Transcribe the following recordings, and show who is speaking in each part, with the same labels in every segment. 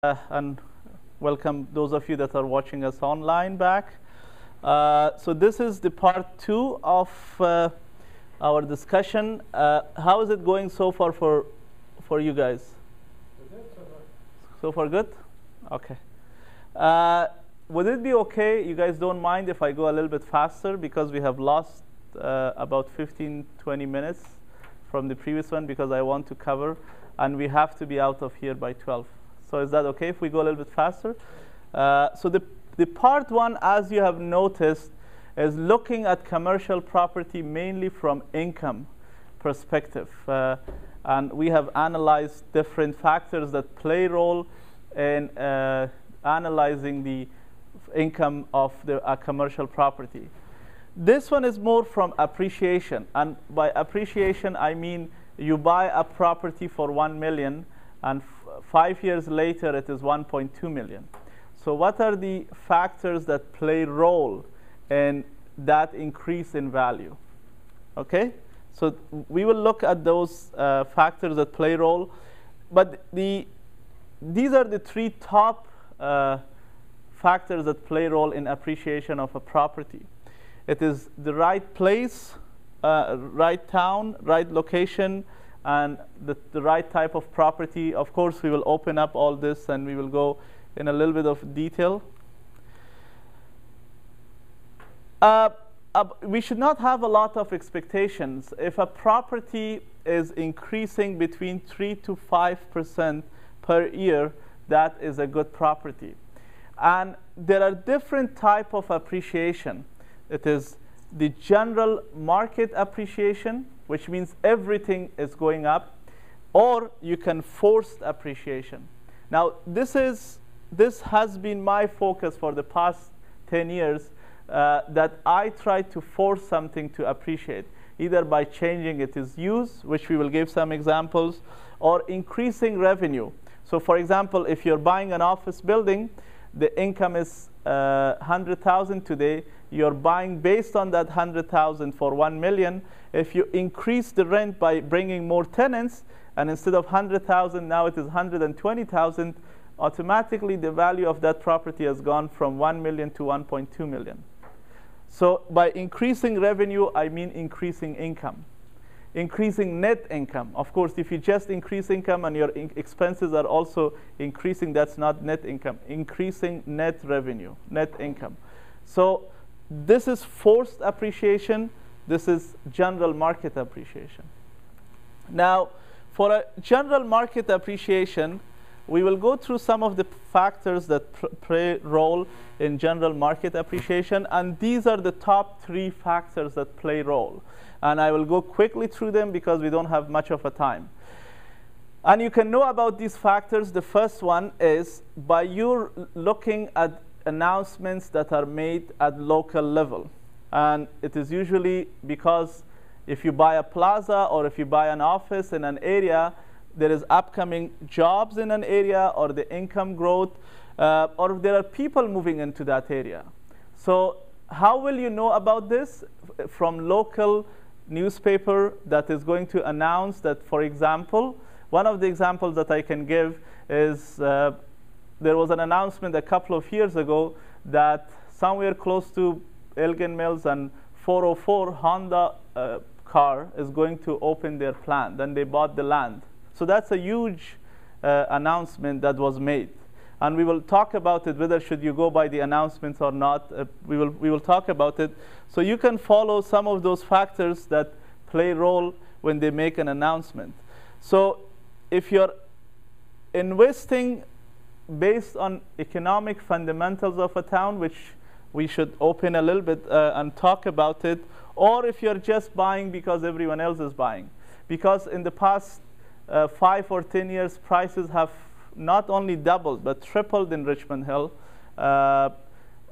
Speaker 1: And welcome those of you that are watching us online back. So this is the part 2 of our discussion. How is it going so far for you guys? So far good? Okay. Would it be okay, you guys don't mind if I go a little bit faster, because we have lost about 15-20 minutes from the previous one, because I want to cover, and we have to be out of here by 12. So is that okay if we go a little bit faster? So the part 1, as you have noticed, is looking at commercial property mainly from income perspective. And we have analyzed different factors that play a role in analyzing the income of a commercial property. This one is more from appreciation. And by appreciation, I mean you buy a property for $1 million, and 5 years later it is 1.2 million. So what are the factors that play a role in that increase in value? Okay, so we will look at those factors that play a role. But these are the 3 top factors that play a role in appreciation of a property. It is the right place, right town, right location, and the right type of property. Of course, we will open up all this and we will go in a little bit of detail. We should not have a lot of expectations. If a property is increasing between 3 to 5% per year, that is a good property. And there are different types of appreciation. It is the general market appreciation, which means everything is going up, or you can forced appreciation. Now, this has been my focus for the past 10 years, that I try to force something to appreciate, either by changing its use, which we will give some examples, or increasing revenue. So for example, if you're buying an office building, the income is 100,000 today. You're buying based on that 100,000 for 1 million. If you increase the rent by bringing more tenants, and instead of 100,000, now it is 120,000, automatically the value of that property has gone from 1 million to 1.2 million. So by increasing revenue, I mean increasing income. Increasing net income. Of course, if you just increase income and your expenses are also increasing, that's not net income. Increasing net revenue, net income. So this is forced appreciation. This is general market appreciation. Now, for a general market appreciation, we will go through some of the factors that play a role in general market appreciation. And these are the top 3 factors that play a role. And I will go quickly through them because we don't have much of a time. And you can know about these factors. The first one is by you looking at announcements that are made at local level. And it is usually because if you buy a plaza or if you buy an office in an area, there is upcoming jobs in an area, or the income growth, or there are people moving into that area. So how will you know about this? From local newspaper that is going to announce that, for example, one of the examples that I can give is there was an announcement a couple of years ago that somewhere close to Elgin Mills and 404 Honda car is going to open their plant, and they bought the land. So that's a huge announcement that was made. And we will talk about it, whether should you go by the announcements or not. We will talk about it. So you can follow some of those factors that play a role when they make an announcement. So if you're investing based on economic fundamentals of a town, which we should open a little bit and talk about it, or if you're just buying because everyone else is buying. Because in the past 5 or 10 years, prices have not only doubled, but tripled in Richmond Hill. I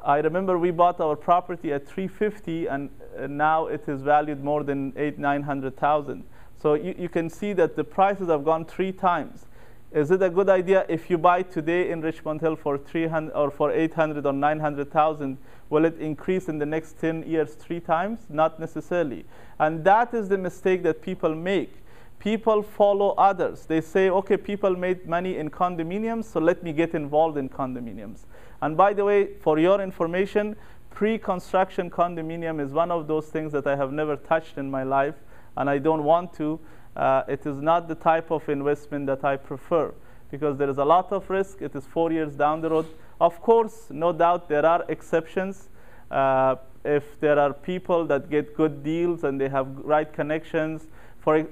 Speaker 1: remember we bought our property at $350, and now it is valued more than $800,000-900,000. So you can see that the prices have gone 3 times. Is it a good idea if you buy today in Richmond Hill for 300 or for 800 or 900,000? Will it increase in the next 10 years 3 times? Not necessarily. And that is the mistake that people make. People follow others. They say, okay, people made money in condominiums, so let me get involved in condominiums. And by the way, for your information, pre-construction condominium is one of those things that I have never touched in my life, and I don't want to. It is not the type of investment that I prefer, because there is a lot of risk. It is 4 years down the road. Of course, no doubt there are exceptions. If there are people that get good deals and they have right connections.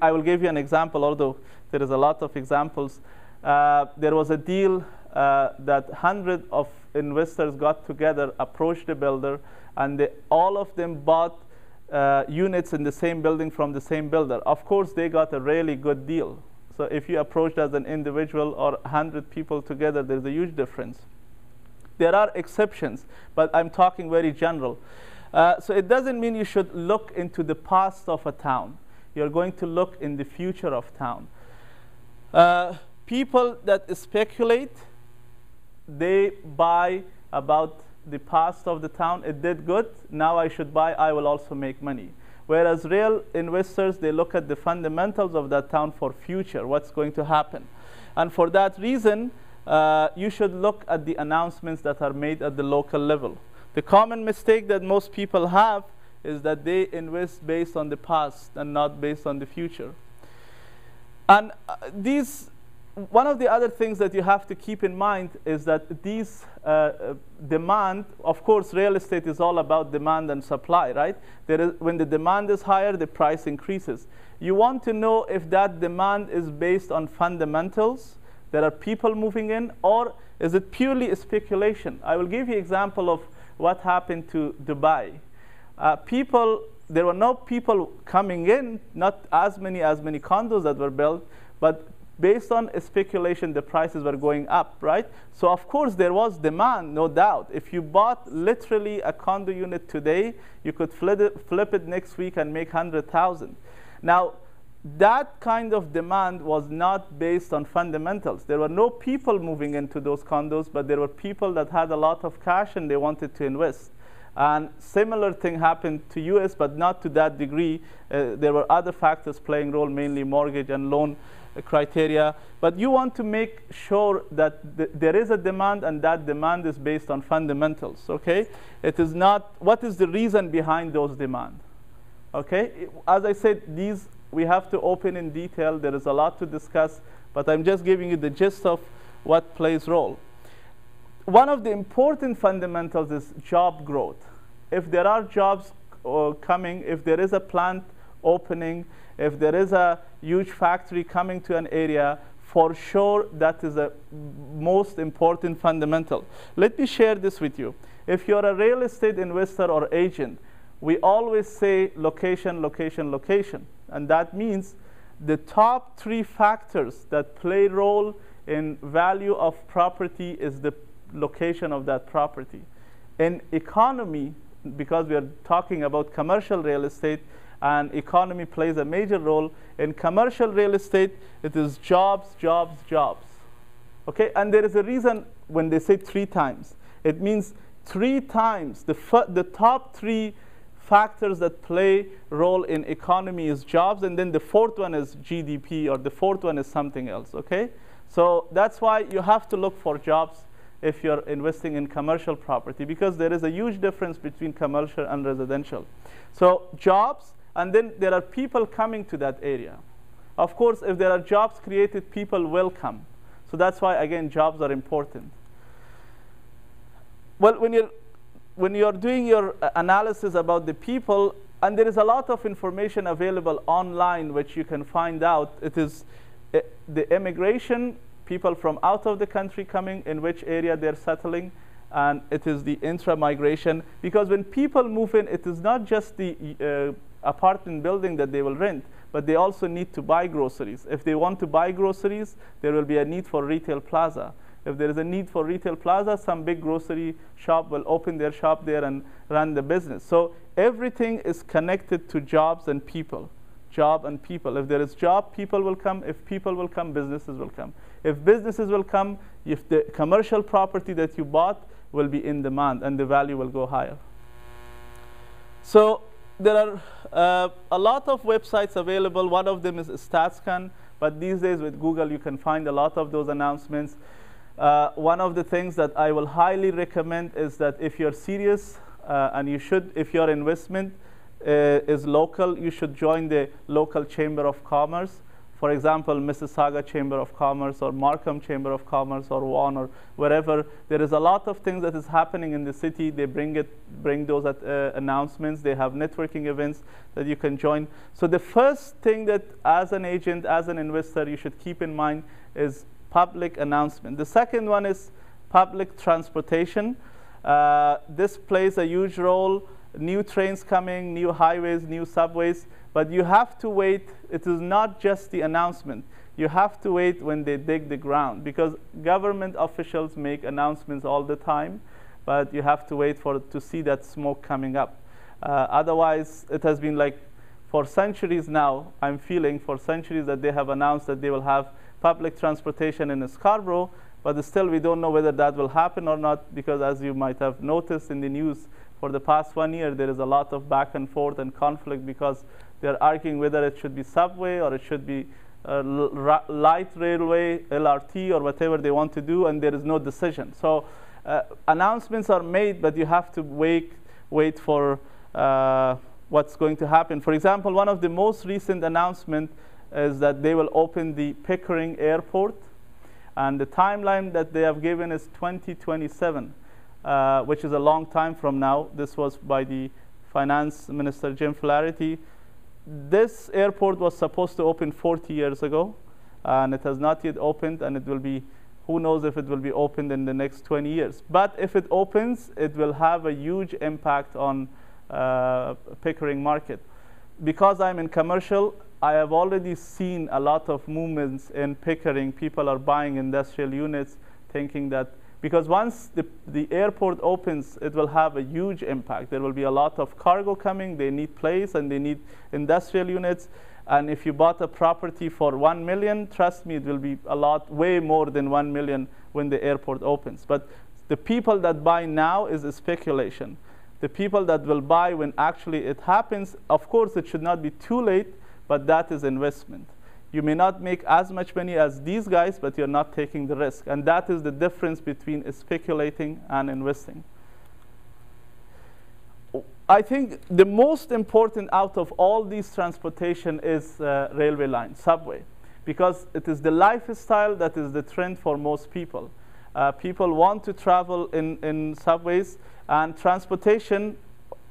Speaker 1: I will give you an example, although there is a lot of examples. There was a deal that 100 of investors got together, approached the builder, and all of them bought units in the same building from the same builder. Of course, they got a really good deal. So if you approached as an individual or 100 people together, there's a huge difference. There are exceptions, but I'm talking very general. So it doesn't mean you should look into the past of a town. You're going to look in the future of town. People that speculate, they buy about the past of the town. It did good. Now I should buy. I will also make money. Whereas real investors, they look at the fundamentals of that town for future, what's going to happen. And for that reason, you should look at the announcements that are made at the local level. The common mistake that most people have is that they invest based on the past and not based on the future. And one of the other things that you have to keep in mind is that these demand, of course, real estate is all about demand and supply, right? When the demand is higher, the price increases. You want to know if that demand is based on fundamentals, there are people moving in, or is it purely speculation? I will give you an example of what happened to Dubai. There were no people coming in, not as many condos that were built, but based on speculation, the prices were going up, right? So of course there was demand, no doubt. If you bought literally a condo unit today, you could flip it next week and make 100,000. Now, that kind of demand was not based on fundamentals. There were no people moving into those condos, but there were people that had a lot of cash and they wanted to invest. And similar thing happened to US, but not to that degree. There were other factors playing role, mainly mortgage and loan criteria. But you want to make sure that there is a demand, and that demand is based on fundamentals, okay? It is not, what is the reason behind those demands, okay? As I said, these we have to open in detail. There is a lot to discuss, but I'm just giving you the gist of what plays role. One of the important fundamentals is job growth. If there are jobs coming, if there is a plant opening, if there is a huge factory coming to an area, for sure that is the most important fundamental. Let me share this with you. If you're a real estate investor or agent, we always say location, location, location. And that means the top 3 factors that play role in value of property is the location of that property. In economy, because we are talking about commercial real estate, and economy plays a major role, in commercial real estate, it is jobs, jobs, jobs. Okay, and there is a reason when they say 3 times. It means 3 times. The top 3 factors that play role in economy is jobs, and then the 4th one is GDP, or the 4th one is something else, okay? So that's why you have to look for jobs if you're investing in commercial property, because there is a huge difference between commercial and residential. So jobs, and then there are people coming to that area. Of course, if there are jobs created, people will come. So that's why, again, jobs are important. Well, when you're doing your analysis about the people, and there is a lot of information available online which you can find out, it is the immigration, people from out of the country coming, in which area they're settling, and it is the intra-migration. Because when people move in, it is not just the apartment building that they will rent, but they also need to buy groceries. If they want to buy groceries, there will be a need for retail plaza. If there is a need for retail plaza, some big grocery shop will open their shop there and run the business. So everything is connected to jobs and people. Job and people. If there is job, people will come. If people will come, businesses will come. If businesses will come, if the commercial property that you bought will be in demand and the value will go higher. So there are a lot of websites available. One of them is StatScan, but these days with Google you can find a lot of those announcements. One of the things that I will highly recommend is that if you're serious, and you should, if your investment is local, you should join the local Chamber of Commerce. For example, Mississauga Chamber of Commerce or Markham Chamber of Commerce or Vaughan or wherever. There is a lot of things that is happening in the city. They bring those announcements. They have networking events that you can join. So the first thing that as an agent, as an investor, you should keep in mind is public announcement. The second one is public transportation. This plays a huge role. New trains coming, new highways, new subways, but you have to wait. It is not just the announcement. You have to wait when they dig the ground, because government officials make announcements all the time, but you have to wait to see that smoke coming up. Otherwise, it has been like for centuries now, I'm feeling for centuries that they have announced that they will have public transportation in Scarborough, but still we don't know whether that will happen or not, because as you might have noticed in the news, for the past 1 year, there is a lot of back and forth and conflict because they're arguing whether it should be subway or it should be light railway, LRT, or whatever they want to do, and there is no decision. So announcements are made, but you have to wait for what's going to happen. For example, one of the most recent announcements is that they will open the Pickering Airport, and the timeline that they have given is 2027. Which is a long time from now. This was by the Finance Minister, Jim Flaherty. This airport was supposed to open 40 years ago, and it has not yet opened, and it will be, who knows if it will be opened in the next 20 years. But if it opens, it will have a huge impact on Pickering market. Because I'm in commercial, I have already seen a lot of movements in Pickering. People are buying industrial units thinking that, because once the airport opens, it will have a huge impact. There will be a lot of cargo coming. They need place, and they need industrial units. And if you bought a property for $1 million, trust me, it will be a lot, way more than $1 million when the airport opens. But the people that buy now is a speculation. The people that will buy when actually it happens, of course, it should not be too late, but that is investment. You may not make as much money as these guys, but you're not taking the risk. And that is the difference between speculating and investing. I think the most important out of all these transportation is railway line, subway, because it is the lifestyle that is the trend for most people. People want to travel in subways, and transportation,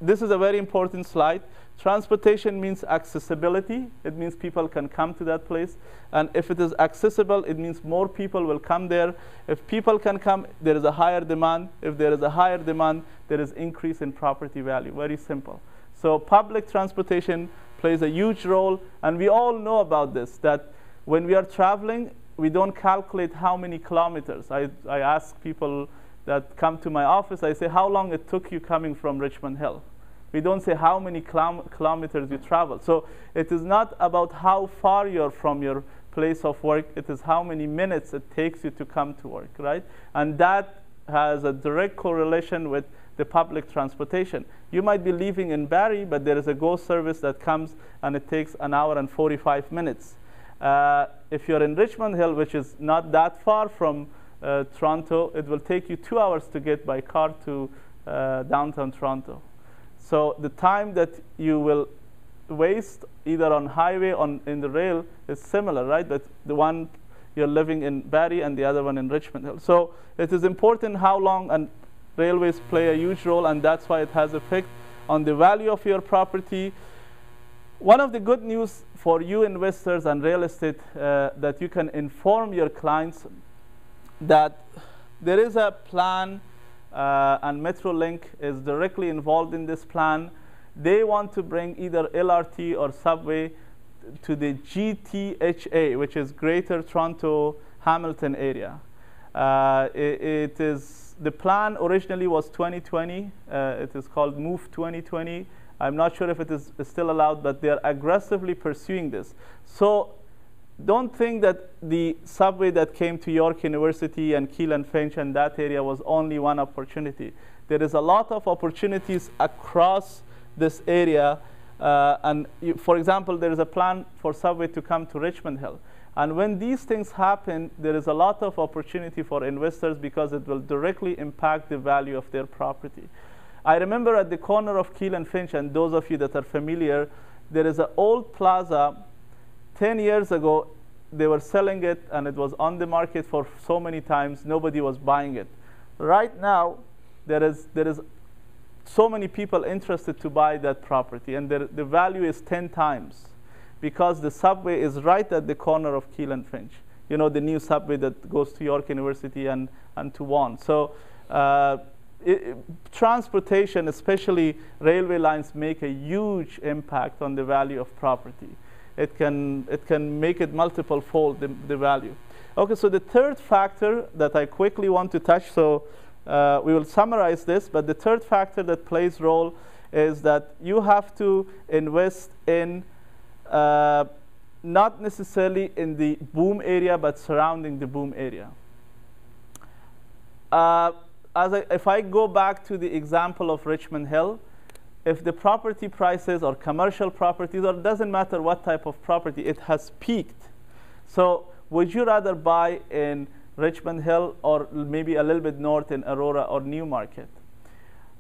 Speaker 1: this is a very important slide. Transportation means accessibility. It means people can come to that place. And if it is accessible, it means more people will come there. If people can come, there is a higher demand. If there is a higher demand, there is increase in property value. Very simple. So public transportation plays a huge role. And we all know about this, that when we are traveling, we don't calculate how many kilometers. I ask people that come to my office, I say, how long it took you coming from Richmond Hill? We don't say how many kilometers you travel. So it is not about how far you're from your place of work. It is how many minutes it takes you to come to work, right? And that has a direct correlation with the public transportation. You might be living in Barrie, but there is a GO service that comes, and it takes 1 hour and 45 minutes. If you're in Richmond Hill, which is not that far from Toronto, it will take you 2 hours to get by car to downtown Toronto. So the time that you will waste either on highway or in the rail is similar, right? That the one you're living in Barrie and the other one in Richmond Hill. So it is important how long, and railways play a huge role, and that's why it has effect on the value of your property. One of the good news for you investors and real estate that you can inform your clients that there is a plan, and Metrolink is directly involved in this plan. They want to bring either LRT or subway to the GTHA, which is Greater Toronto Hamilton area. It is, the plan originally was 2020. It is called Move 2020. I'm not sure if it is still allowed, but they're aggressively pursuing this. So don't think that the subway that came to York University and Keele and Finch and that area was only one opportunity. There is a lot of opportunities across this area, For example, there is a plan for subway to come to Richmond Hill. And when these things happen, there is a lot of opportunity for investors because it will directly impact the value of their property. I remember at the corner of Keel and Finch, and those of you that are familiar, there is an old plaza. 10 years ago, they were selling it, and it was on the market for so many times. Nobody was buying it. Right now, there is so many people interested to buy that property, and the value is 10 times because the subway is right at the corner of Keel and Finch. You know, the new subway that goes to York University and to Vaughan. So transportation, especially railway lines, make a huge impact on the value of property. It can make it multiple fold the value. Okay, so the third factor that I quickly want to touch, so we will summarize this, but the third factor that plays role is that you have to invest in not necessarily in the boom area, but surrounding the boom area. If I go back to the example of Richmond Hill, if the property prices or commercial properties, or it doesn't matter what type of property, it has peaked. So would you rather buy in Richmond Hill or maybe a little bit north in Aurora or Newmarket?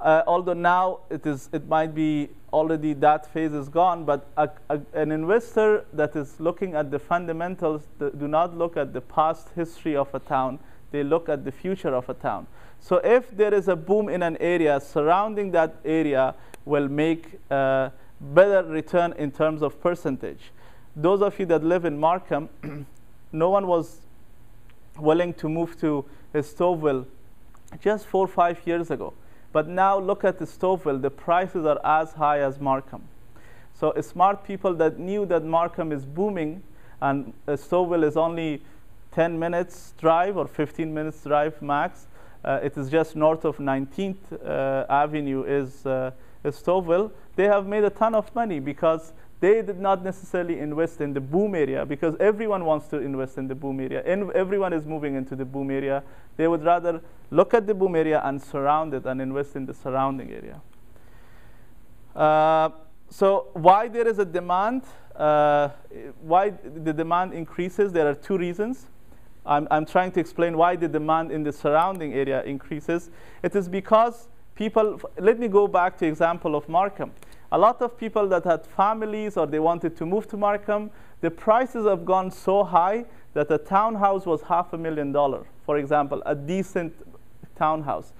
Speaker 1: Although now it might be already that phase is gone, but an investor that is looking at the fundamentals do not look at the past history of a town, they look at the future of a town. So if there is a boom in an area, surrounding that area will make a better return in terms of percentage. Those of you that live in Markham, no one was willing to move to Stouffville just 4 or 5 years ago. But now look at the Stouffville, the prices are as high as Markham. So smart people that knew that Markham is booming and Stouffville is only 10 minutes drive or 15 minutes drive max. It is just north of 19th Avenue is Stouffville. They have made a ton of money because they did not necessarily invest in the boom area, because everyone wants to invest in the boom area. And everyone is moving into the boom area. They would rather look at the boom area and surround it and invest in the surrounding area. So why there is a demand, why the demand increases, there are 2 reasons. I'm trying to explain why the demand in the surrounding area increases. It is because people, let me go back to example of Markham. A lot of people that had families or they wanted to move to Markham, the prices have gone so high that a townhouse was $500,000, for example, a decent townhouse.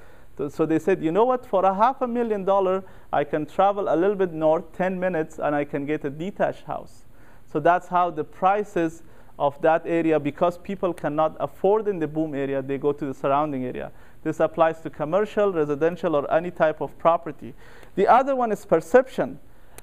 Speaker 1: So they said, you know what, for $500,000, I can travel a little bit north, 10 minutes, and I can get a detached house. So that's how the prices of that area, because people cannot afford in the boom area, they go to the surrounding area. This applies to commercial, residential, or any type of property. The other one is perception,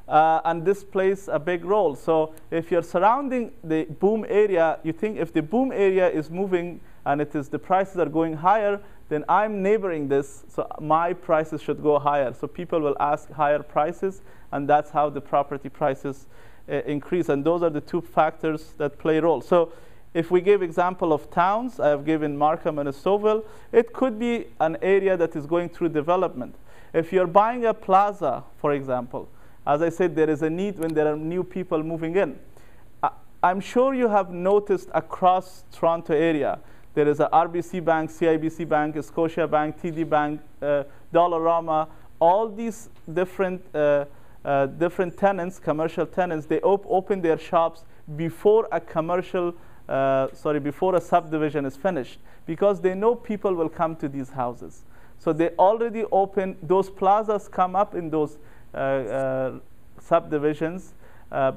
Speaker 1: and this plays a big role. So if you're surrounding the boom area, you think if the boom area is moving and the prices are going higher, then I'm neighboring this, so my prices should go higher. So people will ask higher prices, and that's how the property prices increase. And those are the 2 factors that play a role. So if we give example of towns, I have given Markham and Stouffville, it could be an area that is going through development. If you're buying a plaza, for example, as I said, there is a need when there are new people moving in. I'm sure you have noticed across Toronto area, there is a RBC Bank, CIBC Bank, Scotia Bank, TD Bank, Dollarama, all these different tenants, commercial tenants, they open their shops before a before a subdivision is finished, because they know people will come to these houses. So they already open, those plazas come up in those subdivisions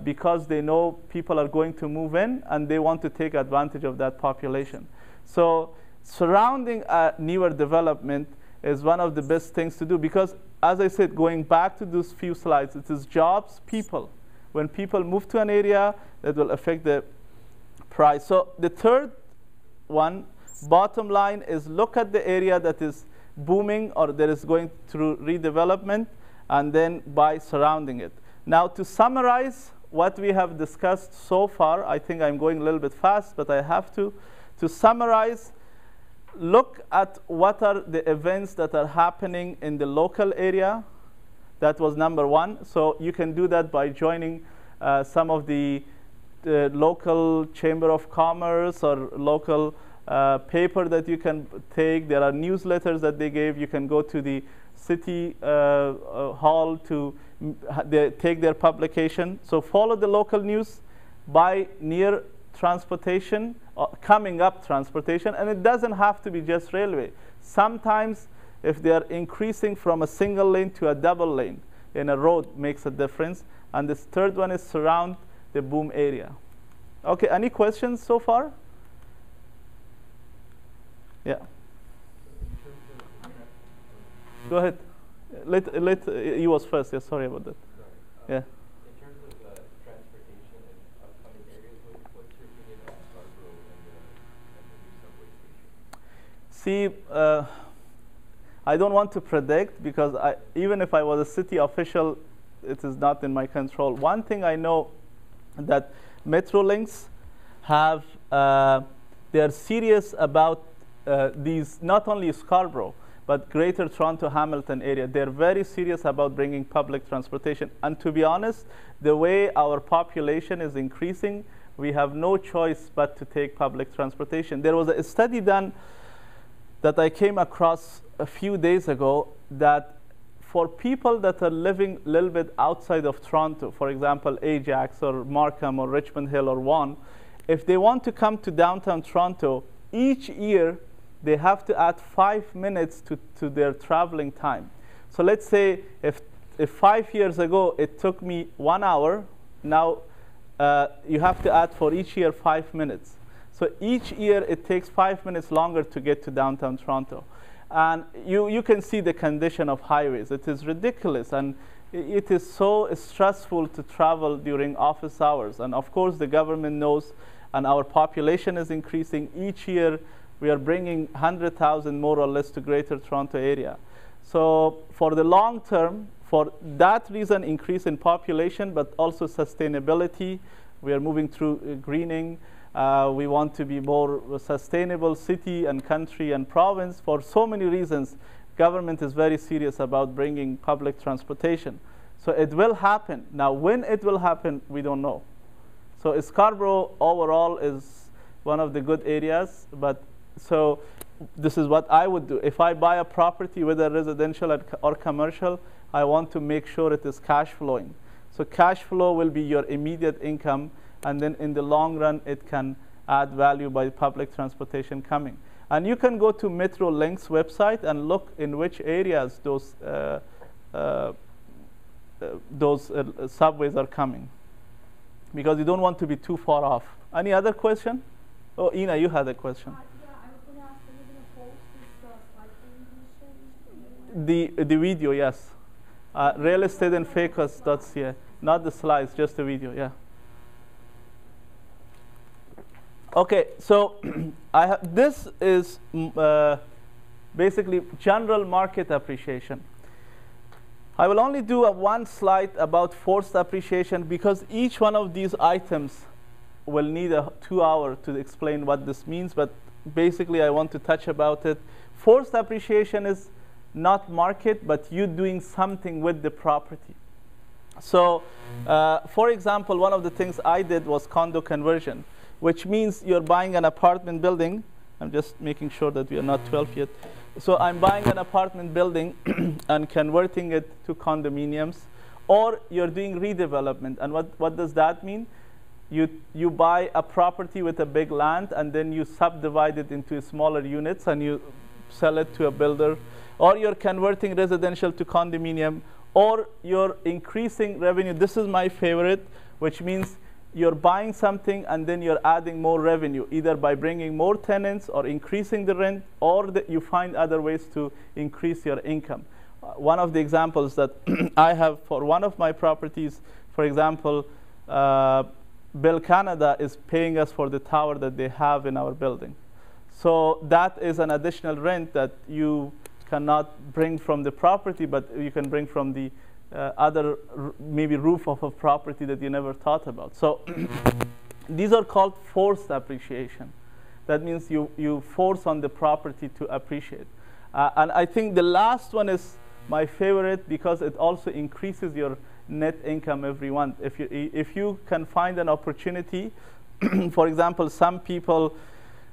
Speaker 1: because they know people are going to move in and they want to take advantage of that population. So surrounding a newer development is one of the best things to do, because as I said, going back to those few slides, it is jobs, people. When people move to an area, that will affect the price. So the third one, bottom line, is look at the area that is booming or that is going through redevelopment, and then buy surrounding it. Now to summarize what we have discussed so far, I think I'm going a little bit fast, but I have to. To summarize, look at what are the events that are happening in the local area That was number one. So you can do that by joining some of the local chamber of commerce or local paper that you can take. There are newsletters that they gave. You can go to the city hall to take their publication. So follow the local news, buy near transportation, coming up transportation, and it doesn't have to be just railway. Sometimes if they are increasing from a single lane to a double lane in a road makes a difference. And this third one is surround the boom area. Okay, any questions so far? Yeah. Go ahead. You was first. Yeah, sorry about that. Yeah.
Speaker 2: In terms of transportation and upcoming areas, what's your opinion on Scarborough and the new subway station?
Speaker 1: See, I don't want to predict because even if I was a city official, it is not in my control. One thing I know that Metrolinx have, they are serious about these, not only Scarborough, but Greater Toronto Hamilton area. They're very serious about bringing public transportation. And to be honest, the way our population is increasing, we have no choice but to take public transportation. There was a study done that I came across a few days ago that for people that are living a little bit outside of Toronto, for example, Ajax or Markham or Richmond Hill or Vaughan, if they want to come to downtown Toronto, each year they have to add 5 minutes to their traveling time. So let's say if 5 years ago it took me 1 hour, now you have to add for each year 5 minutes. So each year it takes 5 minutes longer to get to downtown Toronto. And you can see the condition of highways. It is ridiculous, and it is so stressful to travel during office hours. And of course, the government knows, and our population is increasing. Each year, we are bringing 100,000 more or less to Greater Toronto area. So for the long term, for that reason, increase in population, but also sustainability, we are moving through greening. We want to be more sustainable city and country and province. For so many reasons, government is very serious about bringing public transportation. So it will happen. Now, when it will happen, we don't know. So Scarborough overall is one of the good areas. But so this is what I would do. If I buy a property, whether residential or commercial, I want to make sure it is cash flowing. So cash flow will be your immediate income. And then in the long run, it can add value by public transportation coming. And you can go to Metrolinx website and look in which areas those subways are coming, because you don't want to be too far off. Any other question? Oh, Ina, you had a question.
Speaker 3: Yeah, I was going to ask, are you going to post this slide presentation?
Speaker 1: The video, yes. realestateandfacus.ca. Not the slides, just the video, yeah. Okay, so this is basically general market appreciation. I will only do one slide about forced appreciation because each one of these items will need 2 hours to explain what this means, but basically I want to touch about it. Forced appreciation is not market, but you doing something with the property. So for example, one of the things I did was condo conversion, which means you're buying an apartment building. I'm just making sure that we are not 12 yet. So I'm buying an apartment building and converting it to condominiums, or you're doing redevelopment. And what does that mean? You buy a property with a big land, and then you subdivide it into smaller units, and you sell it to a builder. Or you're converting residential to condominium, or you're increasing revenue. This is my favorite, which means you're buying something and then you're adding more revenue, either by bringing more tenants or increasing the rent, or that you find other ways to increase your income. One of the examples that I have for one of my properties, for example, Bell Canada is paying us for the tower that they have in our building. So that is an additional rent that you cannot bring from the property, but you can bring from the other maybe roof of a property that you never thought about. So these are called forced appreciation. That means you force on the property to appreciate. And I think the last one is my favorite because it also increases your net income every month. If you can find an opportunity, for example, some people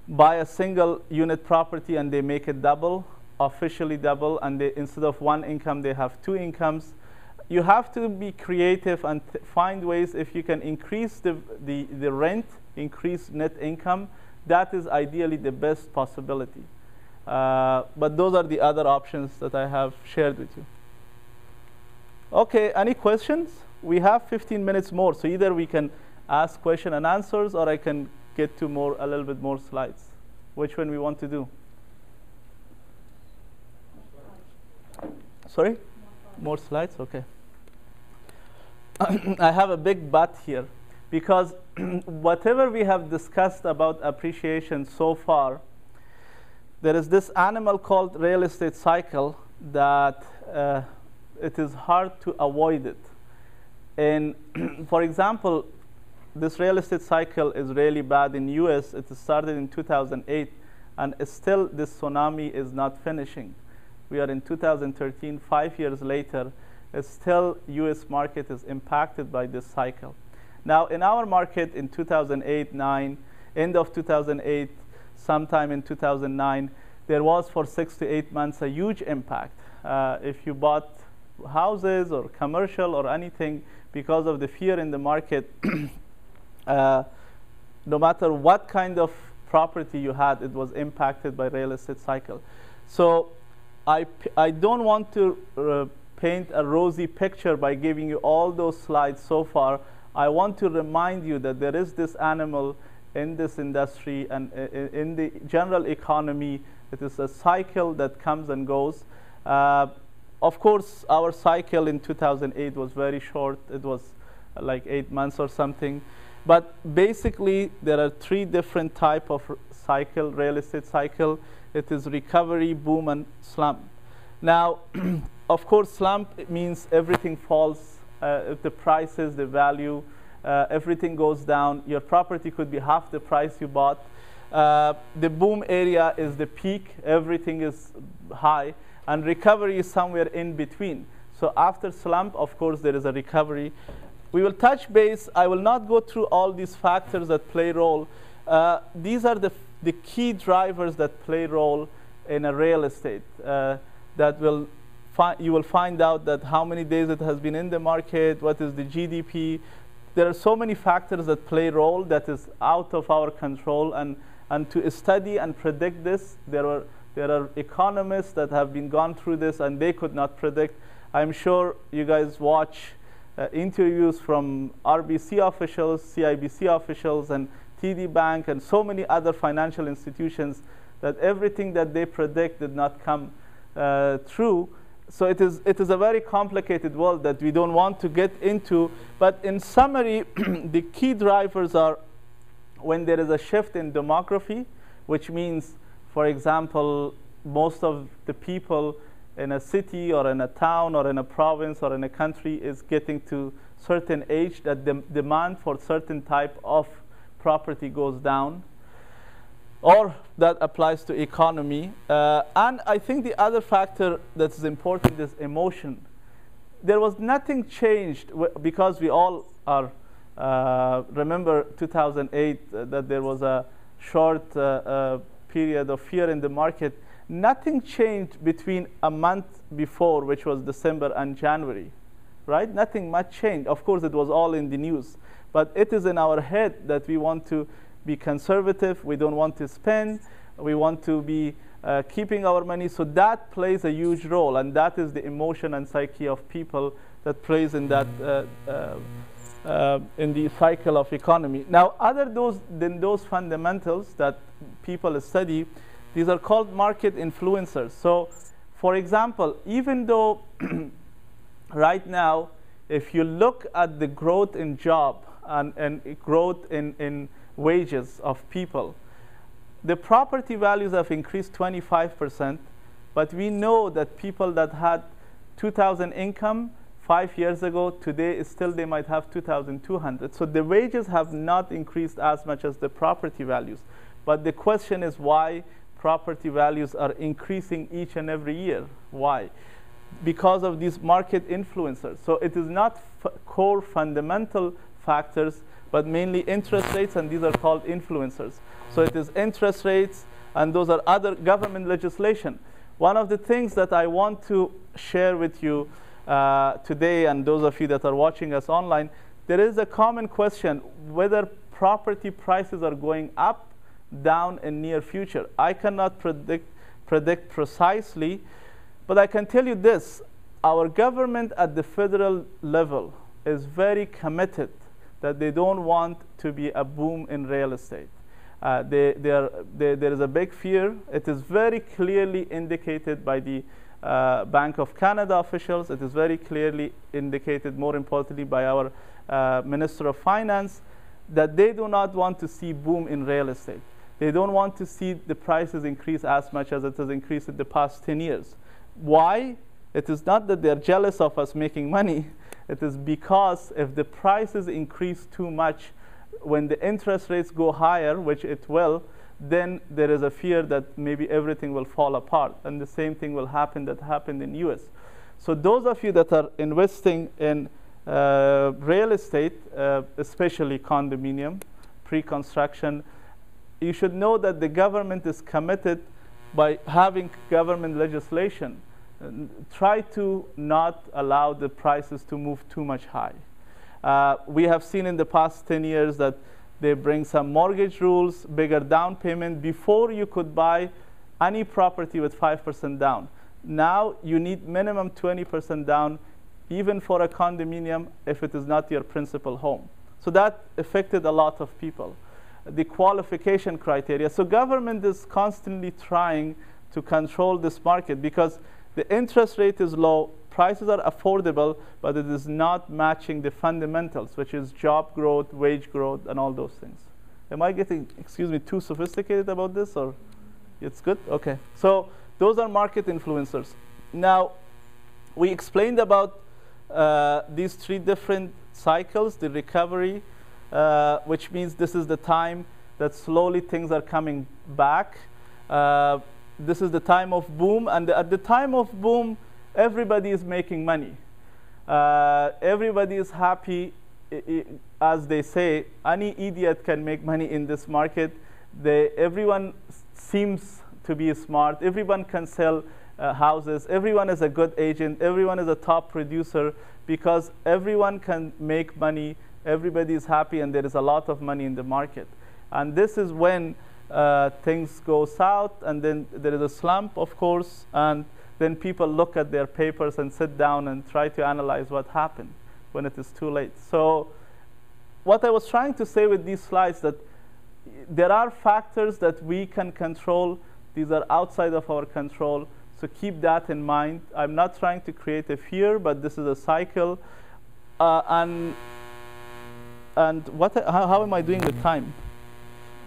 Speaker 1: buy a single unit property and they make it double, officially double, and they, instead of one income, they have two incomes. You have to be creative and find ways. If you can increase the rent, increase net income, that is ideally the best possibility. But those are the other options that I have shared with you. Okay, any questions? We have 15 minutes more, so either we can ask question and answers, or I can get to a little bit more slides. Which one we want to do? Sorry? More slides? Okay. I have a big but here, because whatever we have discussed about appreciation so far, there is this animal called real estate cycle that it is hard to avoid it. And for example, this real estate cycle is really bad in US. It started in 2008, and still this tsunami is not finishing. We are in 2013, 5 years later, still US market is impacted by this cycle. Now in our market in 2008, 9, end of 2008, sometime in 2009, there was for 6 to 8 months a huge impact. If you bought houses or commercial or anything, because of the fear in the market, no matter what kind of property you had, it was impacted by real estate cycle. So I don't want to paint a rosy picture by giving you all those slides so far. I want to remind you that there is this animal in this industry and in the general economy. It is a cycle that comes and goes. Of course, our cycle in 2008 was very short. It was like 8 months or something. But basically, there are 3 different types of cycle, real estate cycle. It is recovery, boom, and slump. Now, of course, slump means everything falls. The prices, the value, everything goes down. Your property could be half the price you bought. The boom area is the peak. Everything is high. And recovery is somewhere in between. So after slump, of course, there is a recovery. We will touch base. I will not go through all these factors that play role. These are the key drivers that play role in a real estate. That will you will find out that how many days it has been in the market, what is the GDP. There are so many factors that play role that is out of our control. And to study and predict this, there are economists that have been gone through this, and they could not predict. I'm sure you guys watch interviews from RBC officials, CIBC officials, and TD Bank, and so many other financial institutions, that everything that they predict did not come true. So it is a very complicated world that we don't want to get into. But in summary, the key drivers are when there is a shift in demography, which means, for example, most of the people in a city or in a town or in a province or in a country is getting to certain age that the demand for certain type of property goes down, or that applies to economy. And I think the other factor that is important is emotion. There was nothing changed because we all are, remember 2008, that there was a short period of fear in the market. Nothing changed between a month before, which was December, and January, right? Nothing much changed. Of course, it was all in the news. But it is in our head that we want to be conservative. We don't want to spend. We want to be keeping our money. So that plays a huge role. And that is the emotion and psyche of people that plays in that in the cycle of economy. Now, other than those fundamentals that people study, these are called market influencers. So, for example, even though right now, if you look at the growth in job and growth in wages of people, the property values have increased 25%, but we know that people that had 2,000 income 5 years ago, today still they might have 2,200. So the wages have not increased as much as the property values. But the question is why property values are increasing each and every year. Why? because of these market influencers. So it is not core fundamental factors, but mainly interest rates, and these are called influencers. So it is interest rates, and those are other government legislation. One of the things that I want to share with you today, and those of you that are watching us online, there is a common question whether property prices are going up, down in near future. I cannot predict precisely, but I can tell you this: our government at the federal level is very committed that they don't want to be a boom in real estate. There is a big fear. It is very clearly indicated by the Bank of Canada officials. It is very clearly indicated, more importantly, by our Minister of Finance, that they do not want to see boom in real estate. They don't want to see the prices increase as much as it has increased in the past 10 years. Why? It is not that they're jealous of us making money. It is because if the prices increase too much, when the interest rates go higher, which it will, then there is a fear that maybe everything will fall apart. And the same thing will happen that happened in US. So those of you that are investing in real estate, especially condominium, pre-construction, you should know that the government is committed by having government legislation. Try to not allow the prices to move too much high. We have seen in the past 10 years that they bring some mortgage rules, bigger down payment. Before you could buy any property with 5% down. Now you need minimum 20% down, even for a condominium, if it is not your principal home. So that affected a lot of people. The qualification criteria. So government is constantly trying to control this market because the interest rate is low, prices are affordable, but it is not matching the fundamentals, which is job growth, wage growth, and all those things. Am I getting, excuse me, too sophisticated about this, or it's good? Okay. So those are market influencers. Now, we explained about these three different cycles, the recovery, which means this is the time that slowly things are coming back. This is the time of boom, and at the time of boom, everybody is making money. Everybody is happy. As they say, any idiot can make money in this market. Everyone seems to be smart. Everyone can sell houses. Everyone is a good agent. Everyone is a top producer because everyone can make money. Everybody is happy, and there is a lot of money in the market. And this is when things go south, and then there is a slump, of course, and then people look at their papers and sit down and try to analyze what happened when it is too late. So what I was trying to say with these slides, that there are factors that we can control. These are outside of our control. So keep that in mind. I'm not trying to create a fear, but this is a cycle. And how am I doing with time?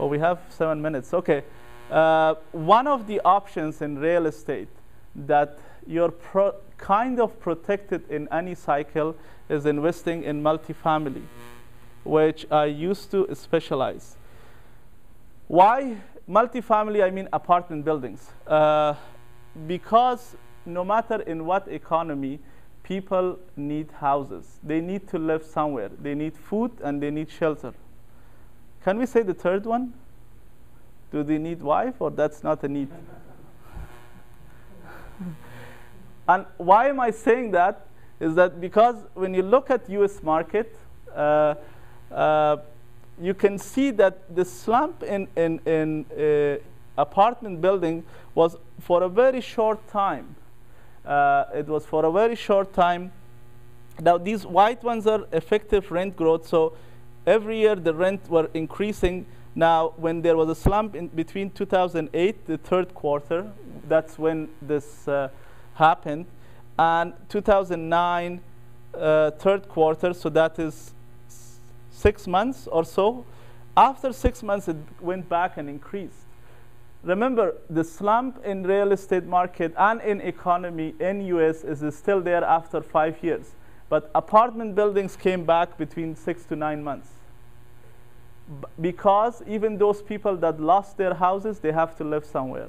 Speaker 1: Oh, we have 7 minutes. OK. One of the options in real estate that you're kind of protected in any cycle is investing in multifamily, which I used to specialize. Why multifamily? I mean apartment buildings. Because no matter in what economy, people need houses. They need to live somewhere. They need food, and they need shelter. Can we say the third one? Do they need wife, or that's not a need? And why am I saying that? Is that because when you look at US market, you can see that the slump in apartment building was for a very short time. It was for a very short time. Now these white ones are effective rent growth. So every year the rent were increasing. Now when there was a slump in between 2008, the third quarter, that's when this happened, and 2009, third quarter, so that is 6 months or so. After 6 months, it went back and increased. Remember, the slump in real estate market and in economy in US is still there after 5 years. But apartment buildings came back between 6 to 9 months. Because even those people that lost their houses, they have to live somewhere.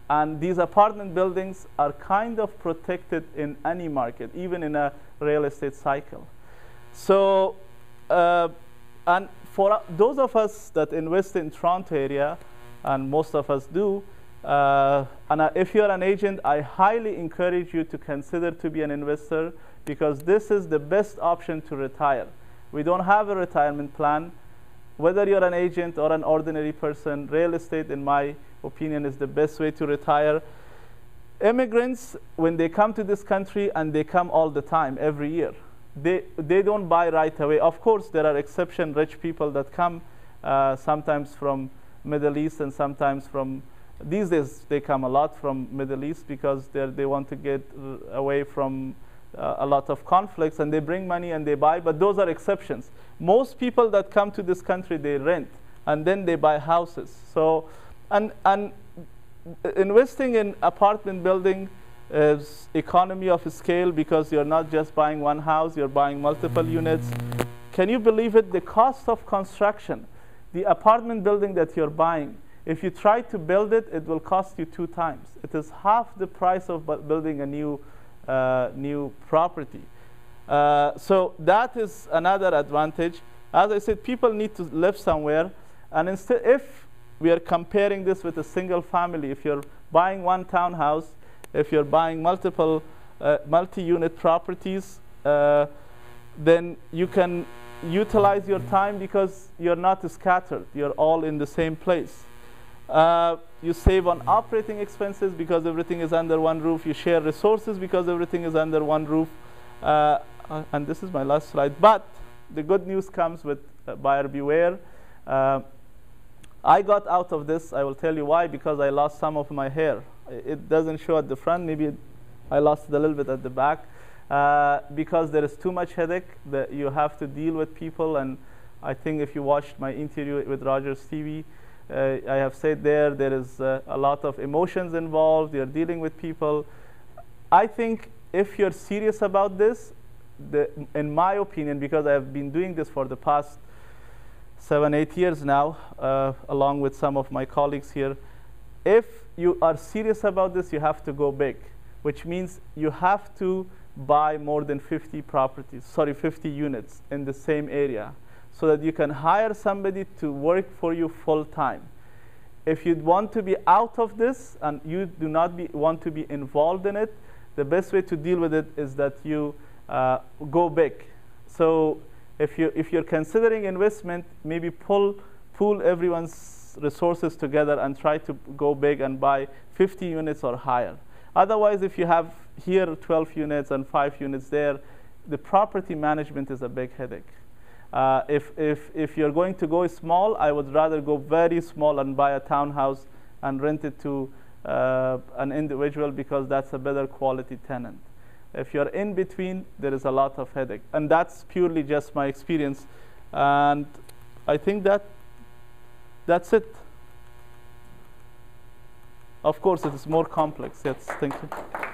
Speaker 1: And these apartment buildings are kind of protected in any market, even in a real estate cycle. So, and for those of us that invest in Toronto area, and most of us do, if you're an agent, I highly encourage you to consider to be an investor, because this is the best option to retire. We don't have a retirement plan. Whether you're an agent or an ordinary person, real estate, in my opinion, is the best way to retire. Immigrants, when they come to this country, and they come all the time, every year, they don't buy right away. Of course, there are exception rich people that come, sometimes from Middle East, and sometimes from, these days they come a lot from Middle East, because they want to get away from a lot of conflicts, and they bring money and they buy, but those are exceptions. Most people that come to this country, they rent, and then they buy houses. So, and investing in apartment building is economy of scale, because you're not just buying one house, you're buying multiple units. Can you believe it? The cost of construction, the apartment building that you're buying, if you try to build it, it will cost you 2 times. It is half the price of building a new property. So that is another advantage. As I said, people need to live somewhere, and instead, if we are comparing this with a single family, if you're buying one townhouse, if you're buying multiple multi-unit properties, then you can utilize your time, because you're not scattered. You're all in the same place. You save on operating expenses, because everything is under one roof. You share resources, because everything is under one roof. And this is my last slide. But the good news comes with buyer beware. I got out of this. I will tell you why. Because I lost some of my hair. It doesn't show at the front. Maybe I lost it a little bit at the back. Because there is too much headache that you have to deal with people. And I think if you watched my interview with Rogers TV, I have said there is a lot of emotions involved. You're dealing with people. I think if you're serious about this, in my opinion, because I've been doing this for the past 7-8 years now, along with some of my colleagues here, if you are serious about this, you have to go big, which means you have to buy more than 50 units in the same area, so that you can hire somebody to work for you full time. If you want to be out of this, and you do not want to be involved in it, the best way to deal with it is that you go big. So if you're considering investment, maybe pool everyone's resources together and try to go big and buy 50 units or higher. Otherwise, if you have here 12 units and 5 units there, the property management is a big headache. If you're going to go small, I would rather go very small and buy a townhouse and rent it to an individual, because that's a better quality tenant. If you're in between, there is a lot of headache. And that's purely just my experience. And I think that's it. Of course, it is more complex. Yes, thank you.